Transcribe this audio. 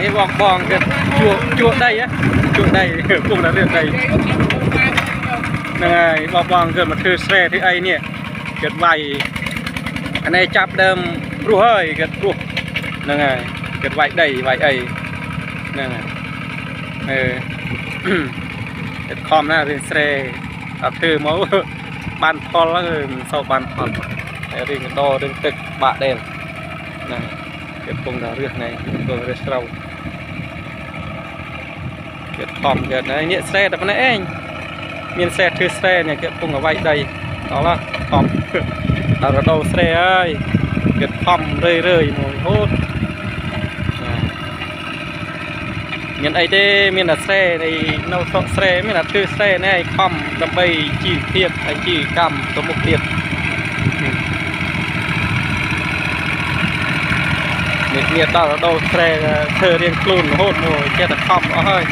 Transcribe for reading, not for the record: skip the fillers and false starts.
នេះបងគេជួđây áជួđâyពុំតែរឿងđâyហ្នឹងហើយបងគេមកធ្វើស្រែធ្វើអីនេះគេវាយអានេះចាប់ដើមព្រោះហើយគេព្រោះហ្នឹងហើយគេវាយដីវាយអីហ្នឹងហើយគេខំណារឿងស្រែអត់ធ្វើមកបានផលហើយមិនសូវបានផលហើយរឿងកដោរឿងទឹកបាក់ដែរហ្នឹងគេពងតែរឹសនេះពងរឹសស្រូវគេខំគេនេះស្រែតែប៉ុណ្ណេះឯងមានស្រែធ្វើស្រែនេះគេពងតែវាយដីដល់ខំដល់រដូវស្រែហើយគេខំរឿយមកហូតមានអីទេមានតែស្រែនៃនៅស្រុកស្រែមានតែធ្វើស្រែនេះឲ្យខំដើម្បីជីវភាពហើយជីវកម្មទៅមុខទៀតនេះដល់រដូវស្រែធ្វើរៀងខ្លួនរហូតមកចេះតែខំអស់ហើយ